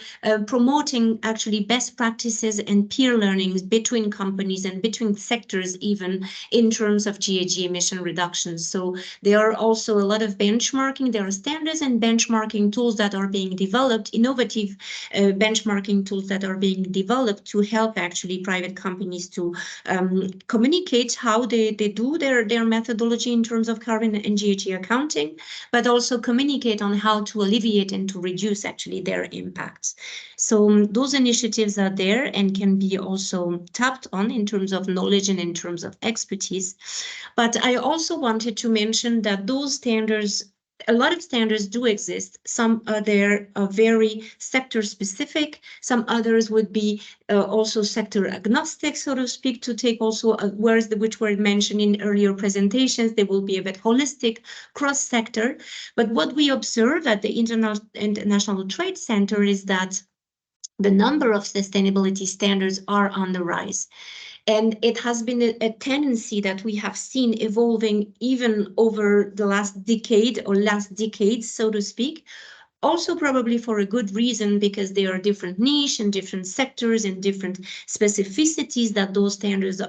promoting actually best practices and peer learnings between companies and between sectors, even in terms of GHG emission reductions. So there are also a lot of benchmarking. There are standards and benchmarking tools that are being developed, innovative benchmarking tools that are being developed to help actually private companies to communicate how they do their methodology in terms of carbon and GHG accounting, but also communicate on how to alleviate and to reduce actually their impacts. So those initiatives are there and can be also tapped on in terms of knowledge and in terms of expertise. But I also wanted to mention that those standards, a lot of standards do exist. Some are there are very sector specific. Some others would be also sector agnostic, so to speak, to take also words which were mentioned in earlier presentations. They will be a bit holistic, cross sector. But what we observe at the International Trade Center is that the number of sustainability standards are on the rise. And it has been a tendency that we have seen evolving even over the last decade or last decades, so to speak. Also probably for a good reason, because there are different niche and different sectors and different specificities that those standards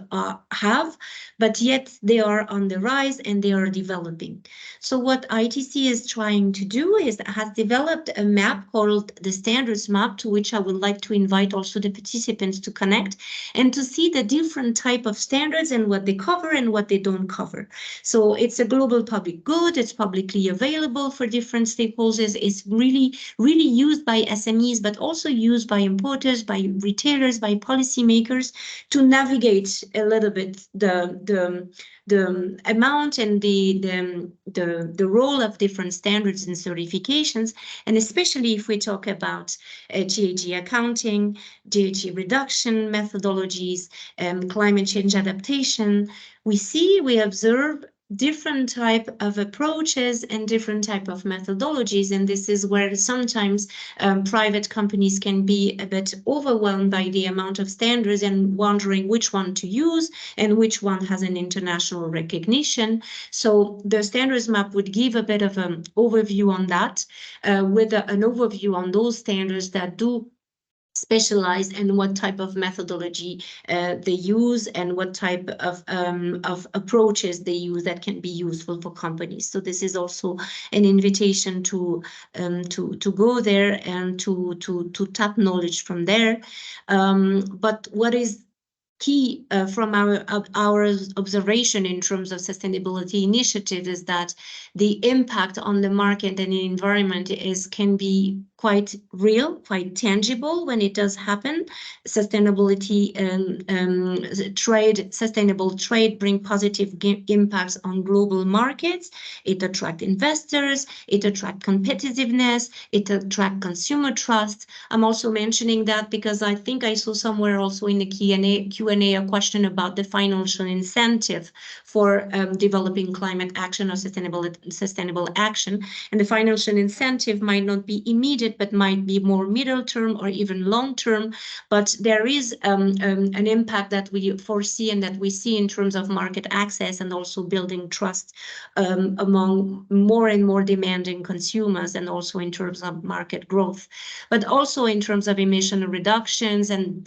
have, but yet they are on the rise and they are developing. So what ITC is trying to do is has developed a map called the standards map, to which I would like to invite also the participants to connect and to see the different type of standards and what they cover and what they don't cover. So it's a global public good, it's publicly available for different stakeholders, it's really used by SMEs, but also used by importers, by retailers, by policymakers to navigate a little bit the amount and the role of different standards and certifications, and especially if we talk about GHG accounting, GHG reduction methodologies, climate change adaptation, we observe different type of approaches and different type of methodologies, and this is where sometimes private companies can be a bit overwhelmed by the amount of standards and wondering which one to use and which one has an international recognition. So the standards map would give a bit of an overview on that, with an overview on those standards that do specialized and what type of methodology they use and what type of approaches they use that can be useful for companies. So this is also an invitation to go there and to tap knowledge from there. But what is key from our observation in terms of sustainability initiative is that the impact on the market and the environment can be quite real, quite tangible when it does happen. Sustainability sustainable trade bring positive impacts on global markets. It attracts investors, it attracts competitiveness, it attracts consumer trust. I'm also mentioning that because I think I saw somewhere also in the Q&A a question about the financial incentive for developing climate action or sustainable action. And the financial incentive might not be immediately market, but might be more middle term or even long term. But there is an impact that we foresee and that we see in terms of market access and also building trust among more and more demanding consumers, and also in terms of market growth, but also in terms of emission reductions and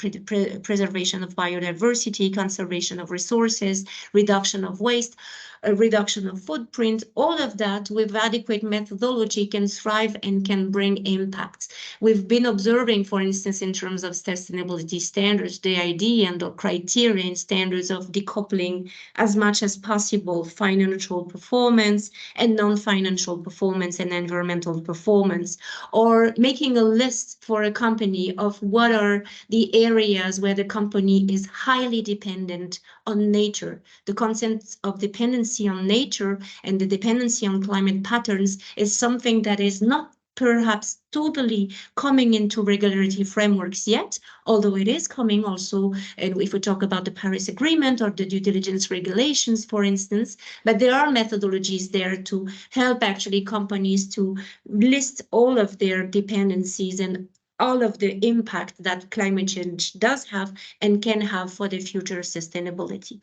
preservation of biodiversity, conservation of resources, reduction of waste, a reduction of footprint. All of that with adequate methodology can thrive and can bring impacts. We've been observing, for instance, in terms of sustainability standards, the idea and the criteria and standards of decoupling as much as possible financial performance and non-financial performance and environmental performance, or making a list for a company of what are the areas where the company is highly dependent on nature. The concept of dependency on nature and the dependency on climate patterns is something that is not perhaps totally coming into regulatory frameworks yet, although it is coming also, and if we talk about the Paris Agreement or the due diligence regulations, for instance, but there are methodologies there to help actually companies to list all of their dependencies and all of the impact that climate change does have and can have for the future sustainability.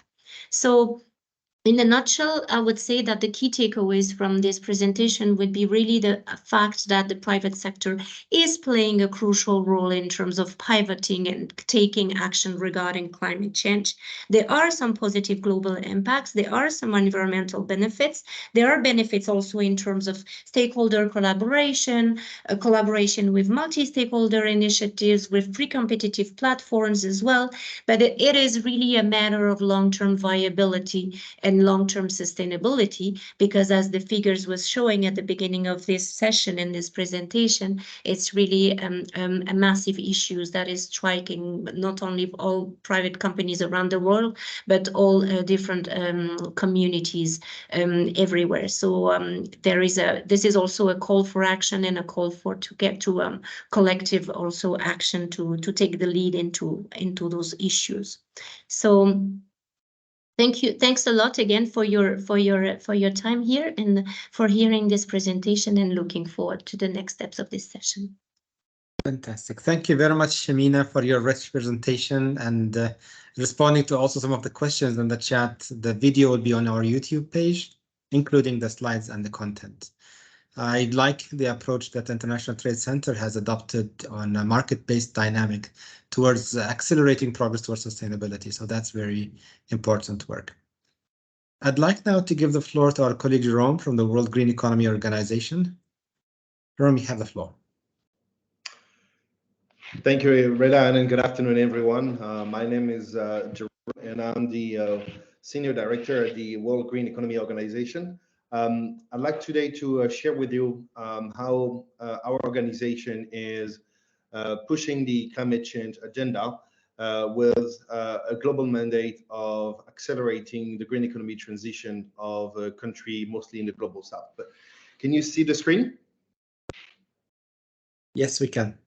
So in a nutshell, I would say that the key takeaways from this presentation would be really the fact that the private sector is playing a crucial role in terms of pivoting and taking action regarding climate change. There are some positive global impacts. There are some environmental benefits. There are benefits also in terms of stakeholder collaboration, collaboration with multi-stakeholder initiatives, with free competitive platforms as well. But it is really a matter of long-term viability and long-term sustainability, because as the figures was showing at the beginning of this session in this presentation, it's really a massive issue that is striking not only all private companies around the world, but all different communities everywhere. So this is also a call for action and a call for to get to collective also action to take the lead into those issues. So thank you. Thanks a lot again for your time here and for hearing this presentation, and looking forward to the next steps of this session. Fantastic. Thank you very much, Shamina, for your rich presentation and responding to also some of the questions in the chat. The video will be on our YouTube page, including the slides and the content. I like the approach that International Trade Center has adopted on a market-based dynamic towards accelerating progress towards sustainability. So that's very important work. I'd like now to give the floor to our colleague Jerome from the World Green Economy Organization. Jerome, you have the floor. Thank you, Reda, and good afternoon, everyone. My name is Jerome, and I'm the Senior Director at the World Green Economy Organization. I'd like today to share with you how our organization is pushing the climate change agenda with a global mandate of accelerating the green economy transition of a country mostly in the global south. But can you see the screen? Yes, we can.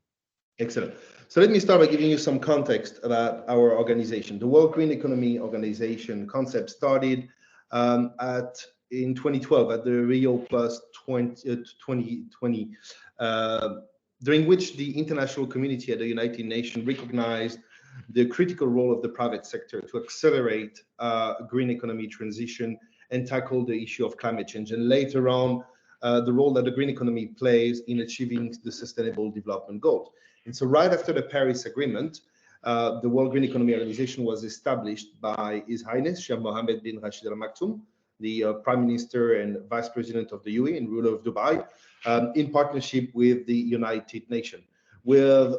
Excellent. So let me start by giving you some context about our organization. The World Green Economy Organization concept started in 2012 at the Rio Plus 2020, during which the international community at the United Nations recognized the critical role of the private sector to accelerate green economy transition and tackle the issue of climate change, and later on the role that the green economy plays in achieving the Sustainable Development Goals. And so right after the Paris Agreement, the World Green Economy Organization was established by His Highness Sheikh Mohammed bin Rashid Al Maktoum, the Prime Minister and Vice President of the UAE and ruler of Dubai, in partnership with the United Nations, with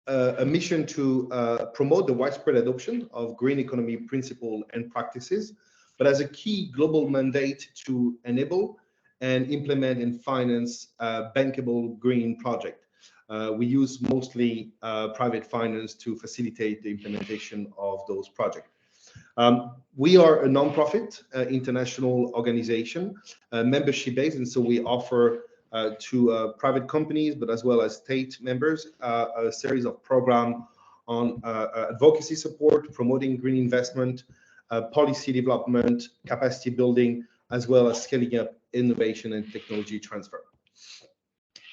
a mission to promote the widespread adoption of green economy principles and practices, but as a key global mandate to enable and implement and finance bankable green projects. We use mostly private finance to facilitate the implementation of those projects. We are a non-profit international organization, membership-based, and so we offer to private companies, but as well as state members, a series of programs on advocacy support, promoting green investment, policy development, capacity building, as well as scaling up innovation and technology transfer.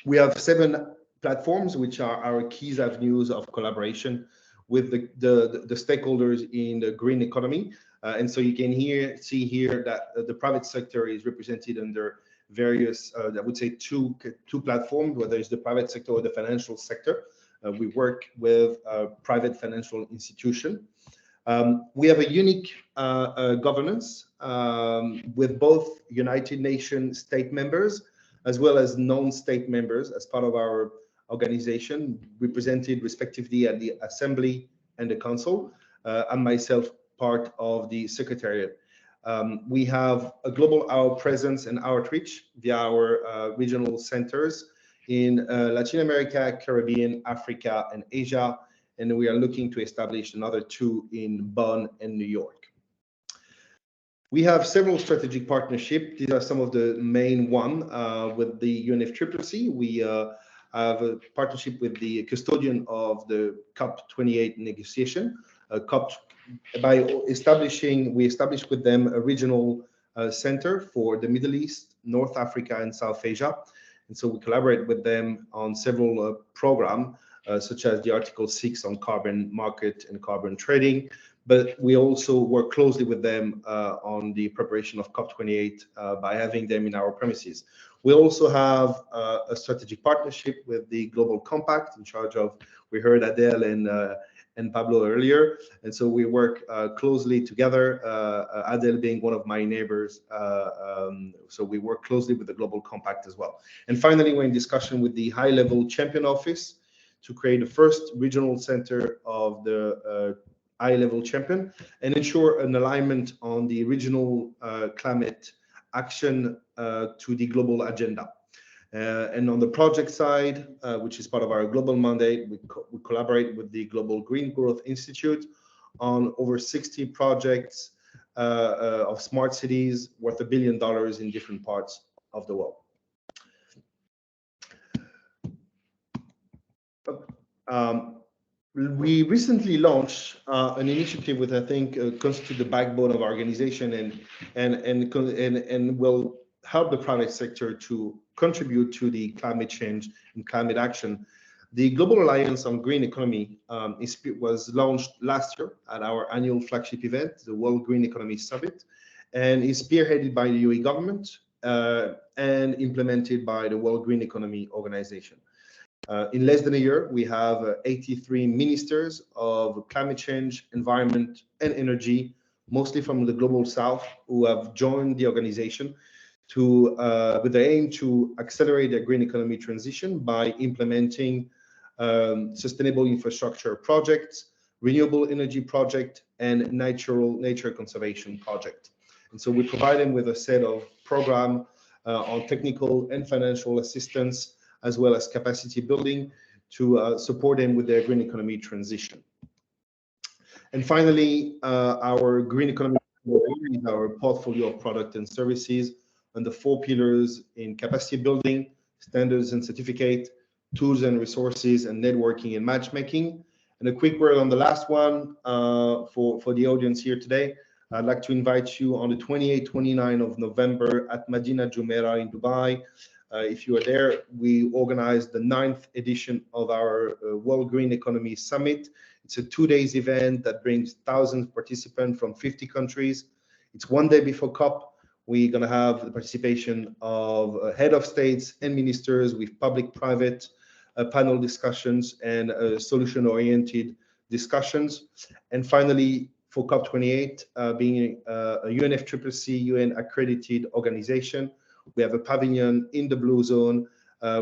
We have 7 platforms, which are our key avenues of collaboration with the stakeholders in the green economy. And so you can see here that the private sector is represented under various, I would say, two platforms, whether it's the private sector or the financial sector. We work with a private financial institution. We have a unique governance with both United Nations state members as well as non-state members as part of our organization, represented respectively at the Assembly and the Council, and myself part of the Secretariat. We have a global presence and outreach via our regional centers in Latin America, Caribbean, Africa, and Asia, and we are looking to establish another 2 in Bonn and New York. We have several strategic partnerships. These are some of the main ones with the UNFCCC. We have a partnership with the custodian of the COP28 negotiation. We established with them a regional center for the Middle East, North Africa, and South Asia. And so we collaborate with them on several programs, such as the Article 6 on carbon market and carbon trading. But we also work closely with them on the preparation of COP28 by having them in our premises. We also have a strategic partnership with the Global Compact, in charge of, we heard Adele and Pablo earlier. And so we work closely together, Adele being one of my neighbors. So we work closely with the Global Compact as well. And finally, we're in discussion with the high-level champion office to create the first regional center of the high-level champion and ensure an alignment on the regional climate action to the global agenda. And on the project side, which is part of our global mandate, we collaborate with the Global Green Growth Institute on over 60 projects of smart cities worth $1 billion in different parts of the world. We recently launched an initiative which I think constitutes the backbone of our organization and will help the private sector to contribute to the climate change and climate action. The Global Alliance on Green Economy was launched last year at our annual flagship event, the World Green Economy Summit, and is spearheaded by the UAE government and implemented by the World Green Economy Organization. In less than a year, we have 83 ministers of climate change, environment, and energy, mostly from the Global South, who have joined the organization with the aim to accelerate their green economy transition by implementing sustainable infrastructure projects, renewable energy project, and nature conservation project. And so we provide them with a set of programs on technical and financial assistance, as well as capacity building to support them with their green economy transition. And finally, our green economy is our portfolio of product and services and the 4 pillars in capacity building, standards and certificate, tools and resources, and networking and matchmaking. And a quick word on the last one for the audience here today. I'd like to invite you on the 28-29 of November at Madinah Jumeirah in Dubai. If you are there, we organized the 9th edition of our World Green Economy Summit. It's a 2-day event that brings thousands of participants from 50 countries. It's one day before COP. We're going to have the participation of head of states and ministers with public-private panel discussions and solution-oriented discussions. And finally, for COP28, being a UNFCCC UN-accredited organization, we have a pavilion in the Blue Zone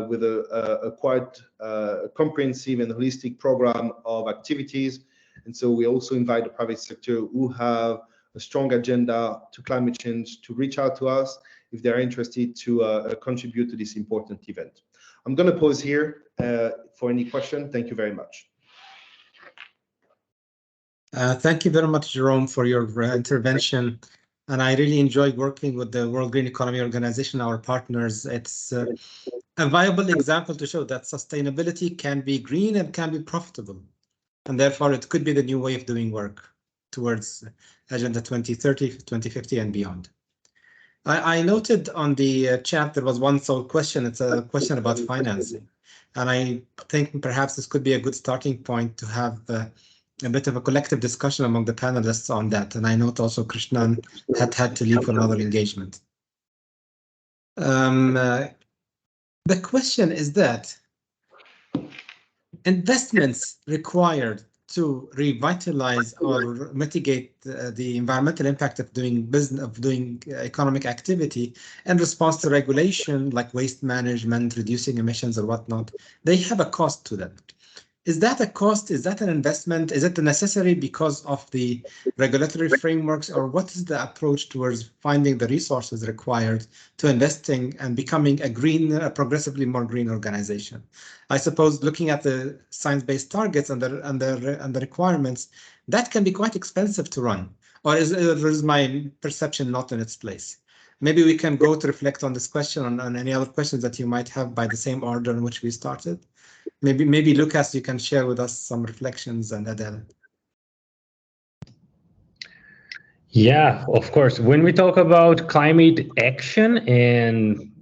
with a quite comprehensive and holistic program of activities. And so we also invite the private sector who have a strong agenda to climate change to reach out to us if they're interested to contribute to this important event. I'm going to pause here for any question. Thank you very much. Thank you very much, Jerome, for your intervention. And I really enjoyed working with the World Green Economy Organization, our partners. It's a viable example to show that sustainability can be green and can be profitable. And therefore, it could be the new way of doing work towards Agenda 2030, 2050, and beyond. I noted on the chat there was one sole question. It's a question about financing. And I think perhaps this could be a good starting point to have a bit of a collective discussion among the panelists on that. And I note also Krishnan had to leave for another engagement. The question is that investments required to revitalize or mitigate the environmental impact of doing business, of doing economic activity in response to regulation like waste management, reducing emissions or whatnot, they have a cost to them. Is that a cost? Is that an investment? Is it necessary because of the regulatory frameworks, or what is the approach towards finding the resources required to investing and becoming a green, progressively more green organization? I suppose looking at the science-based targets and the requirements, that can be quite expensive to run. Or is my perception not in its place? Maybe we can go to reflect on this question and any other questions that you might have by the same order in which we started. Maybe Lucas, you can share with us some reflections, and Adele. Yeah, of course. When we talk about climate action and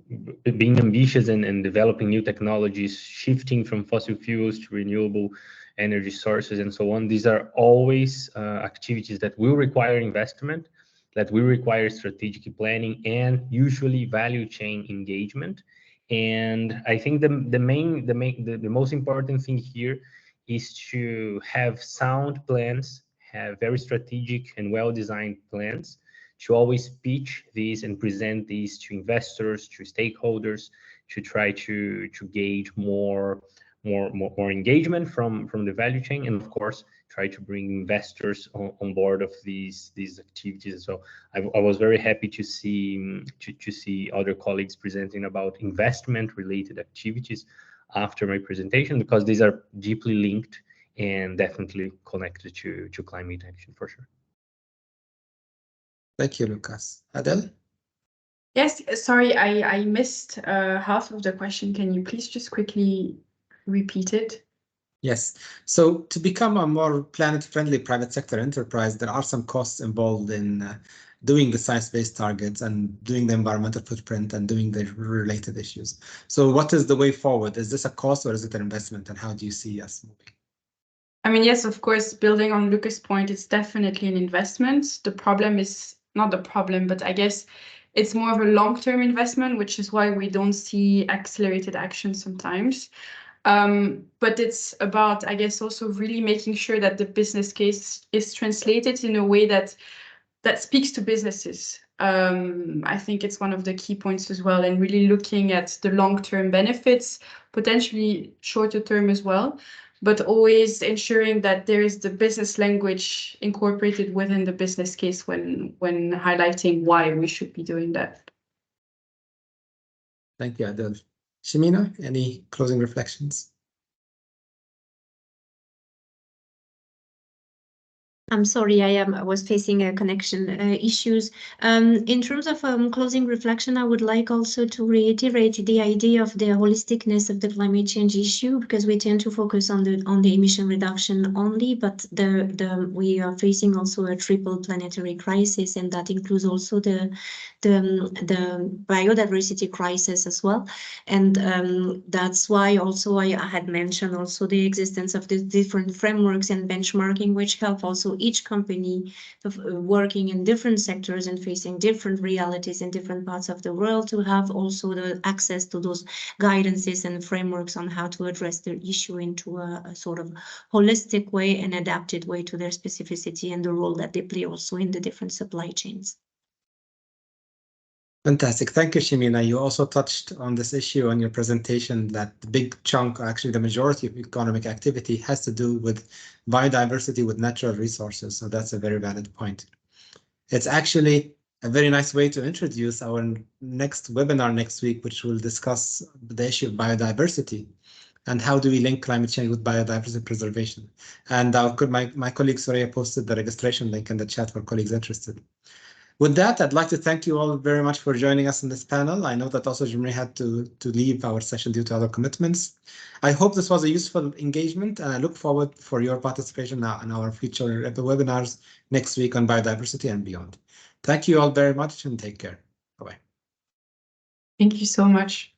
being ambitious and developing new technologies, shifting from fossil fuels to renewable energy sources and so on, these are always activities that will require investment, that will require strategic planning, and usually value chain engagement. And I think the most important thing here is to have sound plans, have very strategic and well-designed plans, to always pitch these and present these to investors, to stakeholders, to try to gauge more engagement from the value chain, and of course try to bring investors on board of these activities. So I was very happy to see other colleagues presenting about investment related activities after my presentation, because these are deeply linked and definitely connected to climate action for sure. Thank you, Lucas. Adele? Yes, sorry, I missed half of the question. Can you please just quickly repeat it? Yes. So to become a more planet-friendly private sector enterprise, there are some costs involved in doing the science-based targets and doing the environmental footprint and doing the related issues. So what is the way forward? Is this a cost or is it an investment? And how do you see us moving? I mean, yes, of course, building on Lucas' point, it's definitely an investment. The problem is not the problem, but I guess it's more of a long-term investment, which is why we don't see accelerated action sometimes. But it's about, I guess, also really making sure that the business case is translated in a way that speaks to businesses. I think it's one of the key points as well, and really looking at the long-term benefits, potentially shorter term as well, but always ensuring that there is the business language incorporated within the business case when highlighting why we should be doing that. Thank you, Adele. Shimina, any closing reflections? I'm sorry, I was facing a connection issues. In terms of closing reflection, I would like also to reiterate the idea of the holisticness of the climate change issue, because we tend to focus on the emission reduction only, but we are facing also a triple planetary crisis, and that includes also the biodiversity crisis as well. And that's why also I had mentioned also the existence of the different frameworks and benchmarking, which help also each company working in different sectors and facing different realities in different parts of the world to have also the access to those guidances and frameworks on how to address their issue into a sort of holistic way and adapted way to their specificity and the role that they play also in the different supply chains. Fantastic. Thank you, Shimina. You also touched on this issue on your presentation, that the big chunk, actually the majority of economic activity, has to do with biodiversity, with natural resources. So that's a very valid point. It's actually a very nice way to introduce our next webinar next week, which will discuss the issue of biodiversity and how do we link climate change with biodiversity preservation. And my colleague Soraya posted the registration link in the chat for colleagues interested. With that, I'd like to thank you all very much for joining us in this panel. I know that also Jimri had to leave our session due to other commitments. I hope this was a useful engagement, and I look forward for your participation now in our future webinars next week on biodiversity and beyond. Thank you all very much and take care. Bye-bye. Thank you so much.